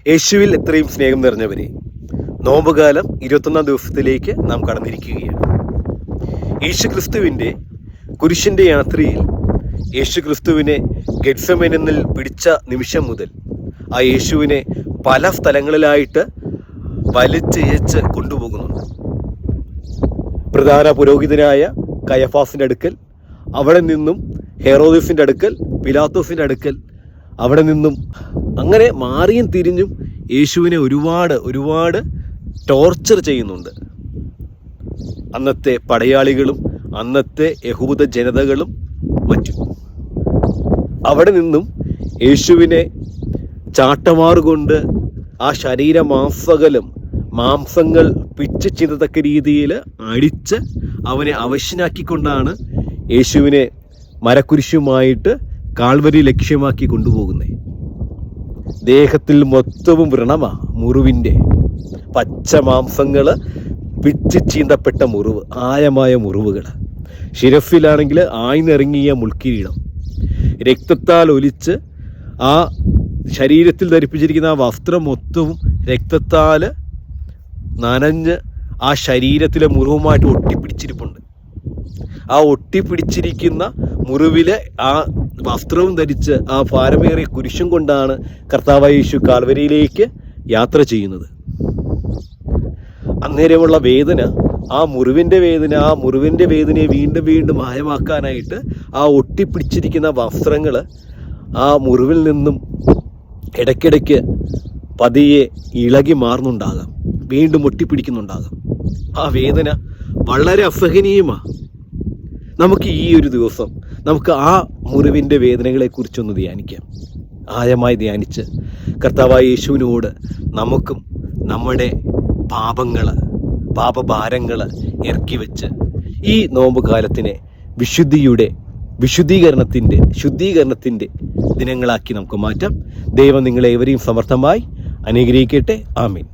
യേശുവിൽ എത്രയും സ്നേഹം നിറഞ്ഞവരെ, നോമ്പുകാലം 21 ദിവസത്തിലേക്ക് നാം കടന്നിരിക്കുകയാണ്. യേശു ക്രിസ്തുവിൻ്റെ കുരിശിൻ്റെ യാത്രയിൽ യേശു ക്രിസ്തുവിനെ ഗെത്സമേനിൽ പിടിച്ച നിമിഷം മുതൽ ആ യേശുവിനെ പല സ്ഥലങ്ങളിലായിട്ട് വലിച്ചിഴച്ച് കൊണ്ടുപോകുന്നുണ്ട്. പ്രധാന പുരോഹിതനായ കയഫാസിൻ്റെ അടുക്കൽ, അവിടെ നിന്നും ഹെറോദസിൻ്റെ അടുക്കൽ, പിലാത്തോസിൻ്റെ അടുക്കൽ, അവിടെ നിന്നും അങ്ങനെ മാറിയും തിരിഞ്ഞും യേശുവിനെ ഒരുപാട് ടോർച്ചർ ചെയ്യുന്നുണ്ട്. അന്നത്തെ പടയാളികളും അന്നത്തെ യഹൂദ ജനതകളും മറ്റും. അവിടെ നിന്നും യേശുവിനെ ചാട്ടമാറുകൊണ്ട് ആ മാംസങ്ങൾ പിച്ച് ചിന്തത്തക്ക രീതിയിൽ അടിച്ച് അവനെ അവശനാക്കിക്കൊണ്ടാണ് യേശുവിനെ മരക്കുരിശുമായിട്ട് കാൽവരി ലക്ഷ്യമാക്കി കൊണ്ടുപോകുന്നത്. ദേഹത്തിൽ മൊത്തവും വ്രണമാ, മുറിവിൻ്റെ പച്ച മാംസങ്ങൾ പിച്ച് ചീന്തപ്പെട്ട മുറിവ്, ആഴമായ മുറിവുകൾ. ശിരസിലാണെങ്കിൽ ആയ്ന്നിറങ്ങിയ മുൾക്കിരീടം, രക്തത്താൽ ഒലിച്ച് ആ ശരീരത്തിൽ ധരിപ്പിച്ചിരിക്കുന്ന ആ വസ്ത്രം മൊത്തവും രക്തത്താൽ നനഞ്ഞ് ആ ശരീരത്തിലെ മുറിവുമായിട്ട് ഒട്ടിപ്പിടിച്ചിരിപ്പുണ്ട്. ആ ഒട്ടിപ്പിടിച്ചിരിക്കുന്ന മുറിവിലെ ആ വസ്ത്രവും ധരിച്ച് ആ ഭാരമേറിയ കുരിശും കൊണ്ടാണ് കർത്താവായ യേശു കാൽവരിയിലേക്ക് യാത്ര ചെയ്യുന്നത്. അന്നേരമുള്ള വേദന, ആ മുറിവിൻ്റെ വേദനയെ വീണ്ടും ആഴമാക്കാനായിട്ട് ആ ഒട്ടിപ്പിടിച്ചിരിക്കുന്ന വസ്ത്രങ്ങൾ ആ മുറിവിൽ നിന്നും ഇടയ്ക്കിടയ്ക്ക് പതിയെ ഇളകി മാറുന്നുണ്ടാകാം, വീണ്ടും ഒട്ടിപ്പിടിക്കുന്നുണ്ടാകാം. ആ വേദന വളരെ അസഹനീയമാണ്. നമുക്ക് ഈ ഒരു ദിവസം നമുക്ക് ആ മുറിവിൻ്റെ വേദനകളെക്കുറിച്ചൊന്ന് ധ്യാനിക്കാം. ആഴമായി ധ്യാനിച്ച് കർത്താവായ യേശുവിനോട് നമുക്കും നമ്മുടെ പാപഭാരങ്ങൾ ഇറക്കി വെച്ച് ഈ നോമ്പ് കാലത്തിനെ ശുദ്ധീകരണത്തിൻ്റെ ദിനങ്ങളാക്കി നമുക്ക് മാറ്റാം. ദൈവം നിങ്ങളെ ഏവരെയും സമർത്ഥമായി അനുഗ്രഹിക്കട്ടെ. ആമീൻ.